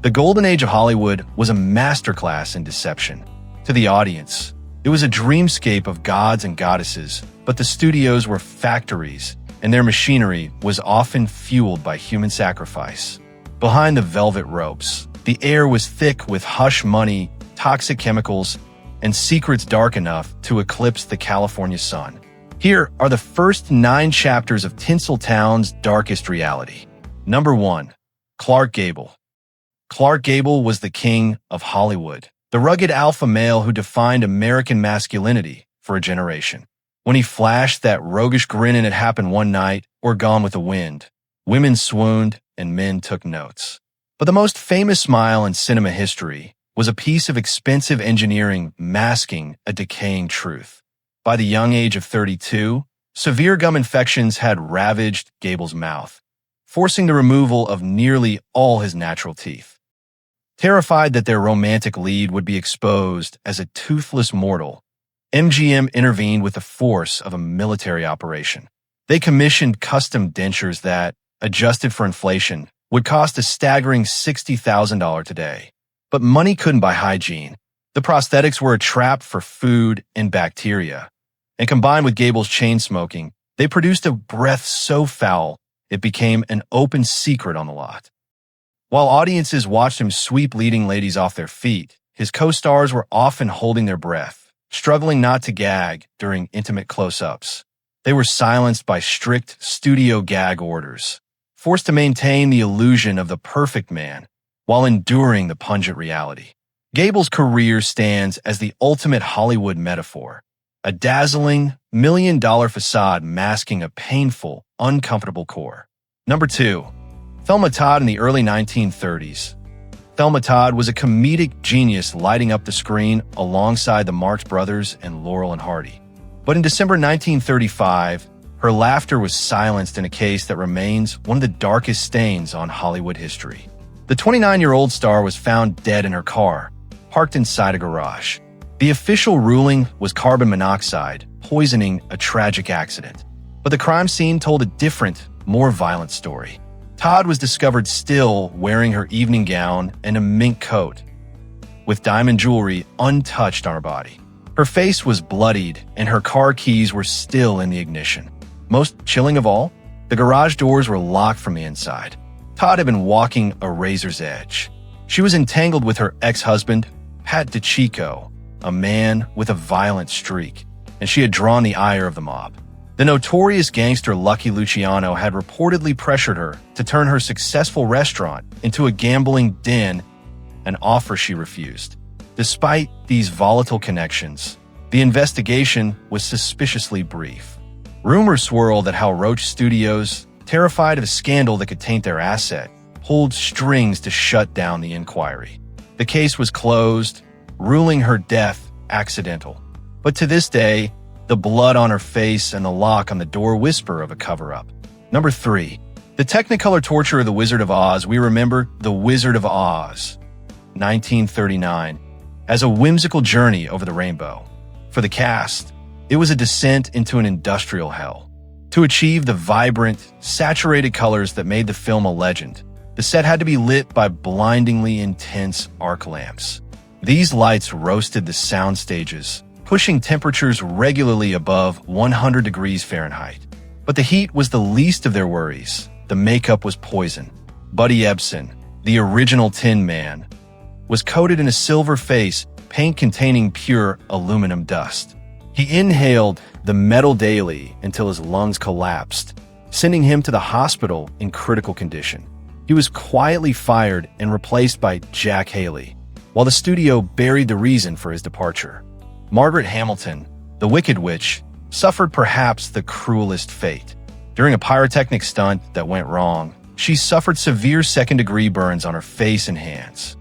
The golden age of Hollywood was a masterclass in deception. To the audience, it was a dreamscape of gods and goddesses, but the studios were factories, and their machinery was often fueled by human sacrifice. Behind the velvet ropes, the air was thick with hush money, toxic chemicals, and secrets dark enough to eclipse the California sun. Here are the first 9 chapters of Tinseltown's darkest reality. Number 1. Clark Gable. Clark Gable was the king of Hollywood, the rugged alpha male who defined American masculinity for a generation. When he flashed that roguish grin and It Happened One Night or Gone with the Wind, women swooned and men took notes. But the most famous smile in cinema history was a piece of expensive engineering masking a decaying truth. By the young age of 32, severe gum infections had ravaged Gable's mouth, forcing the removal of nearly all his natural teeth. Terrified that their romantic lead would be exposed as a toothless mortal, MGM intervened with the force of a military operation. They commissioned custom dentures that, adjusted for inflation, would cost a staggering $60,000 today. But money couldn't buy hygiene. The prosthetics were a trap for food and bacteria. And combined with Gable's chain smoking, they produced a breath so foul it became an open secret on the lot. While audiences watched him sweep leading ladies off their feet, his co-stars were often holding their breath, struggling not to gag during intimate close-ups. They were silenced by strict studio gag orders, forced to maintain the illusion of the perfect man while enduring the pungent reality. Gable's career stands as the ultimate Hollywood metaphor, a dazzling, million-dollar facade masking a painful, uncomfortable core. Number 2. Thelma Todd in the early 1930s. Thelma Todd was a comedic genius lighting up the screen alongside the Marx Brothers and Laurel and Hardy. But in December 1935, her laughter was silenced in a case that remains one of the darkest stains on Hollywood history. The 29-year-old star was found dead in her car, parked inside a garage. The official ruling was carbon monoxide, poisoning a tragic accident. But the crime scene told a different, more violent story. Todd was discovered still wearing her evening gown and a mink coat, with diamond jewelry untouched on her body. Her face was bloodied, and her car keys were still in the ignition. Most chilling of all, the garage doors were locked from the inside. Todd had been walking a razor's edge. She was entangled with her ex-husband, Pat DiCicco, a man with a violent streak, and she had drawn the ire of the mob. The notorious gangster Lucky Luciano had reportedly pressured her to turn her successful restaurant into a gambling den, an offer she refused. Despite these volatile connections, the investigation was suspiciously brief. Rumors swirled that Hal Roach Studios, terrified of a scandal that could taint their asset, pulled strings to shut down the inquiry. The case was closed, ruling her death accidental. But to this day, the blood on her face and the lock on the door whisper of a cover-up. Number 3. The Technicolor torture of the Wizard of Oz. We remember The Wizard of Oz, 1939, as a whimsical journey over the rainbow. For the cast, it was a descent into an industrial hell. To achieve the vibrant, saturated colors that made the film a legend, the set had to be lit by blindingly intense arc lamps. These lights roasted the sound stages, pushing temperatures regularly above 100 degrees Fahrenheit. But the heat was the least of their worries. The makeup was poison. Buddy Ebsen, the original Tin Man, was coated in a silver face, paint containing pure aluminum dust. He inhaled the metal daily until his lungs collapsed, sending him to the hospital in critical condition. He was quietly fired and replaced by Jack Haley, while the studio buried the reason for his departure. Margaret Hamilton, the Wicked Witch, suffered perhaps the cruelest fate. During a pyrotechnic stunt that went wrong, she suffered severe second-degree burns on her face and hands.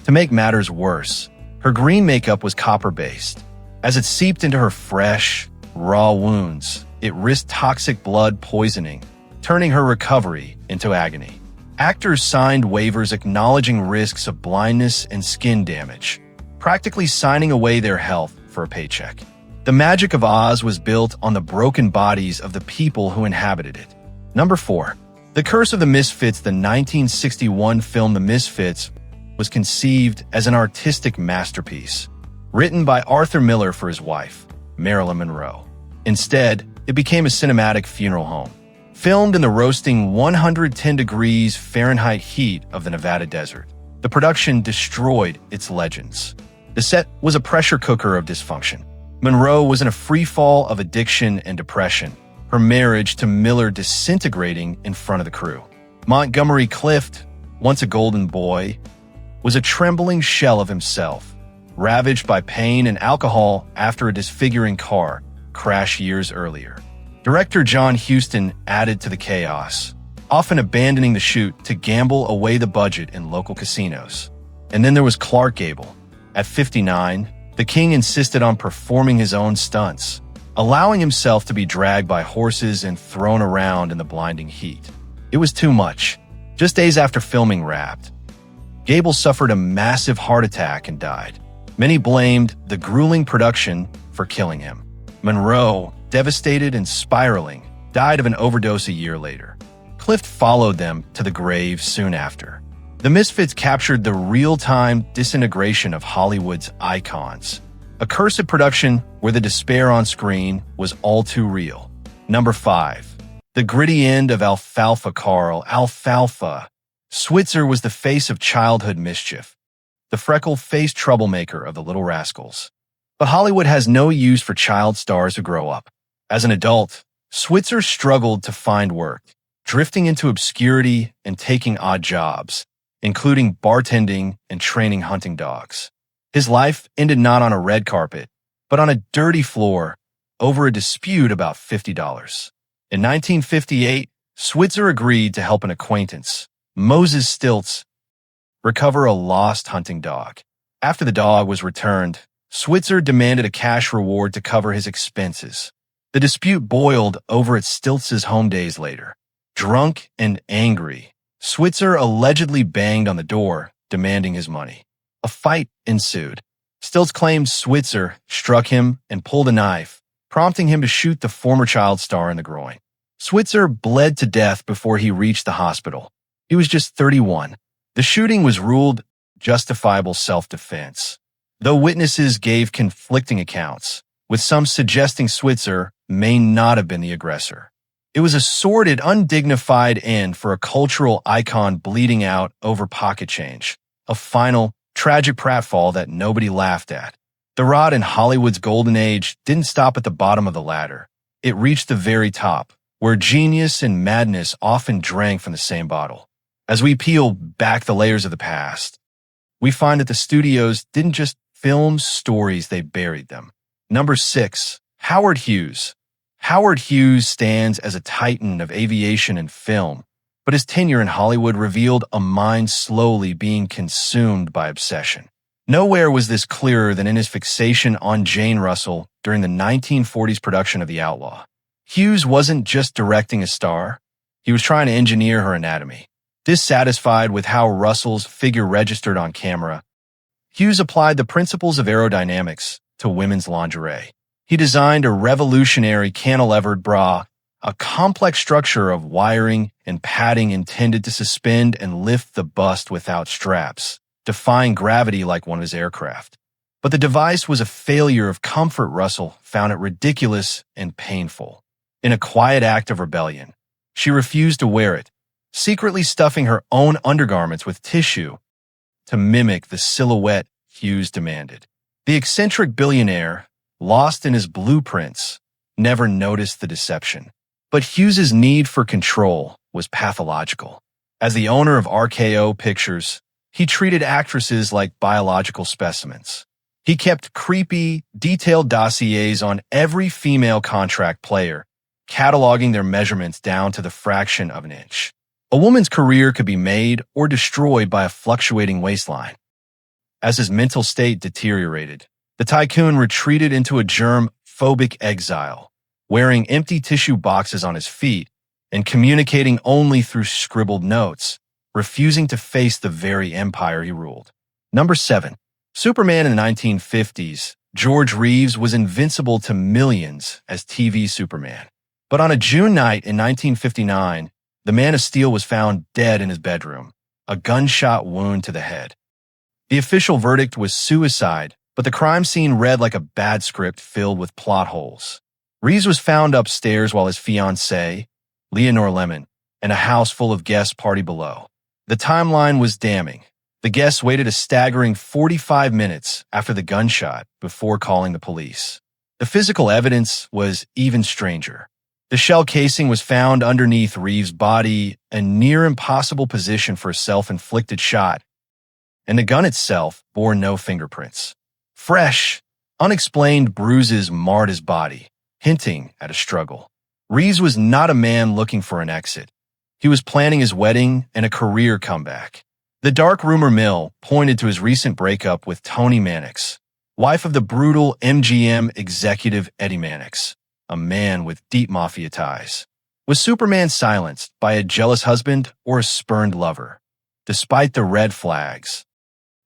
To make matters worse, her green makeup was copper-based. As it seeped into her fresh, raw wounds, it risked toxic blood poisoning, turning her recovery into agony. Actors signed waivers acknowledging risks of blindness and skin damage, practically signing away their health for a paycheck. The magic of Oz was built on the broken bodies of the people who inhabited it. Number 4. The Curse of the Misfits. The 1961 film The Misfits was conceived as an artistic masterpiece, written by Arthur Miller for his wife, Marilyn Monroe. Instead, it became a cinematic funeral home, filmed in the roasting 110 degrees Fahrenheit heat of the Nevada desert. The production destroyed its legends. The set was a pressure cooker of dysfunction. Monroe was in a free fall of addiction and depression, her marriage to Miller disintegrating in front of the crew. Montgomery Clift, once a golden boy, was a trembling shell of himself, ravaged by pain and alcohol after a disfiguring car crash years earlier. Director John Huston added to the chaos, often abandoning the shoot to gamble away the budget in local casinos. And then there was Clark Gable. At 59, the king insisted on performing his own stunts, allowing himself to be dragged by horses and thrown around in the blinding heat. It was too much. Just days after filming wrapped, Gable suffered a massive heart attack and died. Many blamed the grueling production for killing him. Monroe, devastated and spiraling, died of an overdose a year later. Clift followed them to the grave soon after. The Misfits captured the real-time disintegration of Hollywood's icons, a cursed production where the despair on screen was all too real. Number 5. The gritty end of Alfalfa Carl. Alfalfa. Switzer was the face of childhood mischief, the freckle-faced troublemaker of the Little Rascals. But Hollywood has no use for child stars who grow up. As an adult, Switzer struggled to find work, drifting into obscurity and taking odd jobs, including bartending and training hunting dogs. His life ended not on a red carpet, but on a dirty floor over a dispute about $50. In 1958, Switzer agreed to help an acquaintance, Moses Stilts, recover a lost hunting dog. After the dog was returned, Switzer demanded a cash reward to cover his expenses. The dispute boiled over at Stilts' home days later. Drunk and angry, Switzer allegedly banged on the door, demanding his money. A fight ensued. Stilts claimed Switzer struck him and pulled a knife, prompting him to shoot the former child star in the groin. Switzer bled to death before he reached the hospital. He was just 31. The shooting was ruled justifiable self-defense, though witnesses gave conflicting accounts, with some suggesting Switzer may not have been the aggressor. It was a sordid, undignified end for a cultural icon bleeding out over pocket change, a final, tragic pratfall that nobody laughed at. The rod in Hollywood's golden age didn't stop at the bottom of the ladder. It reached the very top, where genius and madness often drank from the same bottle. As we peel back the layers of the past, we find that the studios didn't just film stories, they buried them. Number 6, Howard Hughes. Howard Hughes stands as a titan of aviation and film, but his tenure in Hollywood revealed a mind slowly being consumed by obsession. Nowhere was this clearer than in his fixation on Jane Russell during the 1940s production of The Outlaw. Hughes wasn't just directing a star, he was trying to engineer her anatomy. Dissatisfied with how Russell's figure registered on camera, Hughes applied the principles of aerodynamics to women's lingerie. He designed a revolutionary cantilevered bra, a complex structure of wiring and padding intended to suspend and lift the bust without straps, defying gravity like one of his aircraft. But the device was a failure of comfort. Russell found it ridiculous and painful. In a quiet act of rebellion, she refused to wear it, secretly stuffing her own undergarments with tissue to mimic the silhouette Hughes demanded. The eccentric billionaire, lost in his blueprints, never noticed the deception. But Hughes's need for control was pathological. As the owner of RKO Pictures, he treated actresses like biological specimens. He kept creepy, detailed dossiers on every female contract player, cataloging their measurements down to the fraction of an inch. A woman's career could be made or destroyed by a fluctuating waistline. As his mental state deteriorated, the tycoon retreated into a germ-phobic exile, wearing empty tissue boxes on his feet and communicating only through scribbled notes, refusing to face the very empire he ruled. Number 7. Superman in the 1950s. George Reeves was invincible to millions as TV Superman. But on a June night in 1959, the Man of Steel was found dead in his bedroom, a gunshot wound to the head. The official verdict was suicide, but the crime scene read like a bad script filled with plot holes. Reeves was found upstairs while his fiancée, Leonore Lemon, and a house full of guests party below. The timeline was damning. The guests waited a staggering 45 minutes after the gunshot before calling the police. The physical evidence was even stranger. The shell casing was found underneath Reeves' body, a near impossible position for a self-inflicted shot, and the gun itself bore no fingerprints. Fresh, unexplained bruises marred his body, hinting at a struggle. Reeves was not a man looking for an exit. He was planning his wedding and a career comeback. The dark rumor mill pointed to his recent breakup with Toni Mannix, wife of the brutal MGM executive Eddie Mannix, a man with deep mafia ties. Was Superman silenced by a jealous husband or a spurned lover? Despite the red flags,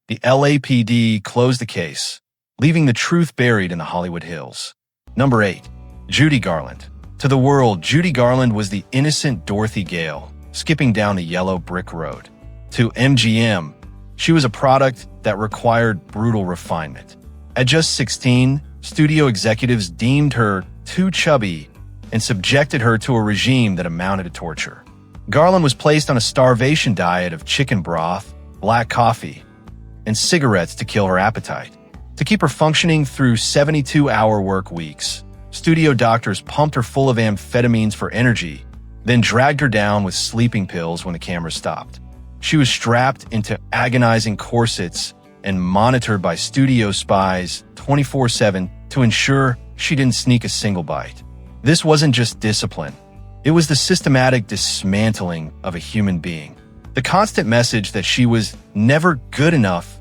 the LAPD closed the case, leaving the truth buried in the Hollywood Hills. Number 8. Judy Garland. To the world, Judy Garland was the innocent Dorothy Gale, skipping down the yellow brick road. To MGM, she was a product that required brutal refinement. At just 16, studio executives deemed her too chubby and subjected her to a regime that amounted to torture. Garland was placed on a starvation diet of chicken broth, black coffee, and cigarettes to kill her appetite. To keep her functioning through 72-hour work weeks, studio doctors pumped her full of amphetamines for energy, then dragged her down with sleeping pills when the camera stopped. She was strapped into agonizing corsets and monitored by studio spies 24/7 to ensure she didn't sneak a single bite. This wasn't just discipline. It was the systematic dismantling of a human being. The constant message that she was never good enough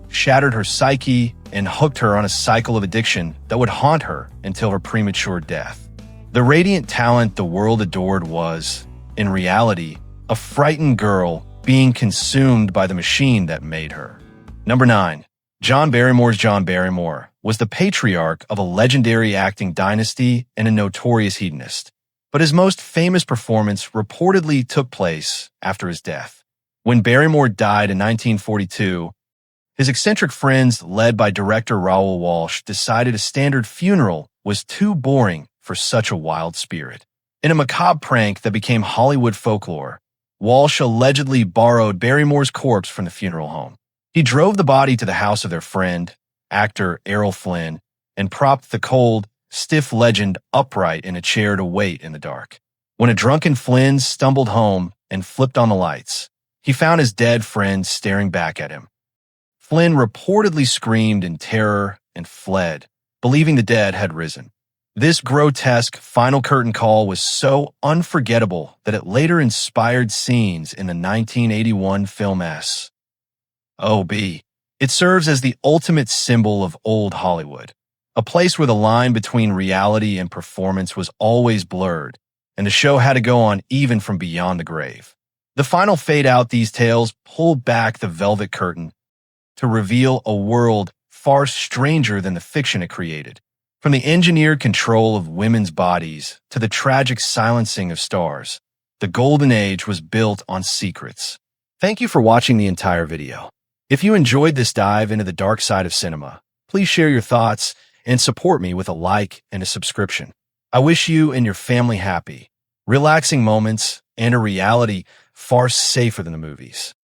shattered her psyche and hooked her on a cycle of addiction that would haunt her until her premature death. The radiant talent the world adored was, in reality, a frightened girl being consumed by the machine that made her. Number 9. John Barrymore's John Barrymore was the patriarch of a legendary acting dynasty and a notorious hedonist. But his most famous performance reportedly took place after his death. When Barrymore died in 1942, his eccentric friends, led by director Raoul Walsh, decided a standard funeral was too boring for such a wild spirit. In a macabre prank that became Hollywood folklore, Walsh allegedly borrowed Barrymore's corpse from the funeral home. He drove the body to the house of their friend, actor Errol Flynn, and propped the cold, stiff legend upright in a chair to wait in the dark. When a drunken Flynn stumbled home and flipped on the lights, he found his dead friend staring back at him. Flynn reportedly screamed in terror and fled, believing the dead had risen. This grotesque final curtain call was so unforgettable that it later inspired scenes in the 1981 film S.O.B. It serves as the ultimate symbol of old Hollywood, a place where the line between reality and performance was always blurred, and the show had to go on even from beyond the grave. The final fade-out these tales pulled back the velvet curtain to reveal a world far stranger than the fiction it created. From the engineered control of women's bodies to the tragic silencing of stars, the golden age was built on secrets. Thank you for watching the entire video. If you enjoyed this dive into the dark side of cinema, please share your thoughts and support me with a like and a subscription. I wish you and your family happy, relaxing moments, and a reality far safer than the movies.